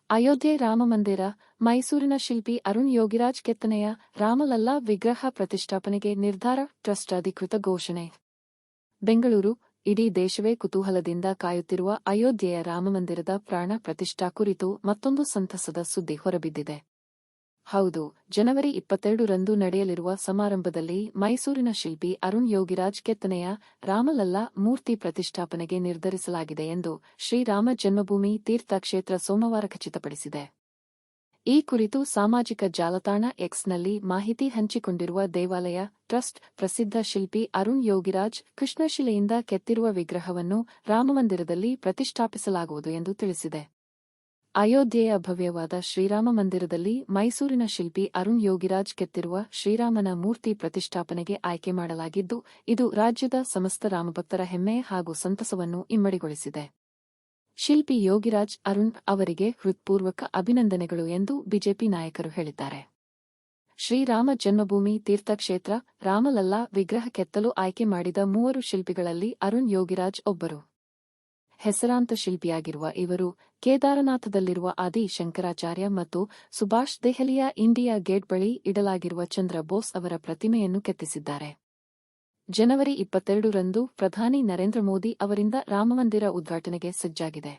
ಅಯೋಧ್ಯೆ ರಾಮಮಂದಿರ, ಮೈಸೂರಿನ ಶಿಲ್ಪಿ ಅರುಣ್ ಯೋಗಿರಾಜ್ ಕೆತ್ತನೆಯ ರಾಮಲಲ್ಲಾ ವಿಗ್ರಹ ಪ್ರತಿಷ್ಠಾಪನೆಗೆ ನಿರ್ಧಾರ, ಟ್ರಸ್ಟ್ ಅಧಿಕೃತ ಘೋಷಣೆ. ಬೆಂಗಳೂರು: ಇಡೀ ದೇಶವೇ ಕುತೂಹಲದಿಂದ ಕಾಯುತ್ತಿರುವ ಅಯೋಧ್ಯೆಯ ರಾಮಮಂದಿರದ ಪ್ರಾಣ ಪ್ರತಿಷ್ಠಾ ಕುರಿತು ಮತ್ತೊಂದು ಸಂತಸದ ಸುದ್ದಿ ಹೊರಬಿದ್ದಿದೆ. ಹೌದು, ಜನವರಿ 22ರಂದು ನಡೆಯಲಿರುವ ಸಮಾರಂಭದಲ್ಲಿ ಮೈಸೂರಿನ ಶಿಲ್ಪಿ ಅರುಣ್ ಯೋಗಿರಾಜ್ ಕೆತ್ತನೆಯ ರಾಮಲಲ್ಲಾ ಮೂರ್ತಿ ಪ್ರತಿಷ್ಠಾಪನೆಗೆ ನಿರ್ಧರಿಸಲಾಗಿದೆ ಎಂದು ಶ್ರೀರಾಮ ಜನ್ಮಭೂಮಿ ತೀರ್ಥಕ್ಷೇತ್ರ ಸೋಮವಾರ ಖಚಿತಪಡಿಸಿದೆ. ಈ ಕುರಿತು ಸಾಮಾಜಿಕ ಜಾಲತಾಣ ಎಕ್ಸ್ನಲ್ಲಿ ಮಾಹಿತಿ ಹಂಚಿಕೊಂಡಿರುವ ದೇವಾಲಯ ಟ್ರಸ್ಟ್, ಪ್ರಸಿದ್ಧ ಶಿಲ್ಪಿ ಅರುಣ್ ಯೋಗಿರಾಜ್ ಕೃಷ್ಣಶಿಲೆಯಿಂದ ಕೆತ್ತಿರುವ ವಿಗ್ರಹವನ್ನು ರಾಮಮಂದಿರದಲ್ಲಿ ಪ್ರತಿಷ್ಠಾಪಿಸಲಾಗುವುದು ಎಂದು ತಿಳಿಸಿದೆ. ಅಯೋಧ್ಯೆಯ ಭವ್ಯವಾದ ಶ್ರೀರಾಮ ಮಂದಿರದಲ್ಲಿ ಮೈಸೂರಿನ ಶಿಲ್ಪಿ ಅರುಣ್ ಯೋಗಿರಾಜ್ ಕೆತ್ತಿರುವ ಶ್ರೀರಾಮನ ಮೂರ್ತಿ ಪ್ರತಿಷ್ಠಾಪನೆಗೆ ಆಯ್ಕೆ ಮಾಡಲಾಗಿದ್ದು, ಇದು ರಾಜ್ಯದ ಸಮಸ್ತ ರಾಮಭಕ್ತರ ಹೆಮ್ಮೆ ಹಾಗೂ ಸಂತಸವನ್ನು ಇಮ್ಮಡಿಗೊಳಿಸಿದೆ. ಶಿಲ್ಪಿ ಯೋಗಿರಾಜ್ ಅರುಣ್ ಅವರಿಗೆ ಹೃತ್ಪೂರ್ವಕ ಅಭಿನಂದನೆಗಳು ಎಂದು ಬಿಜೆಪಿ ನಾಯಕರು ಹೇಳಿದ್ದಾರೆ. ಶ್ರೀರಾಮ ಜನ್ಮಭೂಮಿ ತೀರ್ಥಕ್ಷೇತ್ರ ರಾಮಲಲ್ಲಾ ವಿಗ್ರಹ ಕೆತ್ತಲು ಆಯ್ಕೆ ಮಾಡಿದ 3 ಶಿಲ್ಪಿಗಳಲ್ಲಿ ಅರುಣ್ ಯೋಗಿರಾಜ್ ಒಬ್ಬರು. ಹೆಸರಾಂತ ಶಿಲ್ಪಿಯಾಗಿರುವ ಇವರು ಕೇದಾರನಾಥದಲ್ಲಿರುವ ಆದಿ ಶಂಕರಾಚಾರ್ಯ ಮತ್ತು ಸುಭಾಷ್ ದೆಹಲಿಯ ಇಂಡಿಯಾ ಗೇಟ್ ಬಳಿ ಇಡಲಾಗಿರುವ ಚಂದ್ರ ಬೋಸ್ ಅವರ ಪ್ರತಿಮೆಯನ್ನು ಕೆತ್ತಿಸಿದ್ದಾರೆ. ಜನವರಿ 22ರಂದು ಪ್ರಧಾನಿ ನರೇಂದ್ರ ಮೋದಿ ಅವರಿಂದ ರಾಮಮಂದಿರ ಉದ್ಘಾಟನೆಗೆ ಸಜ್ಜಾಗಿದೆ.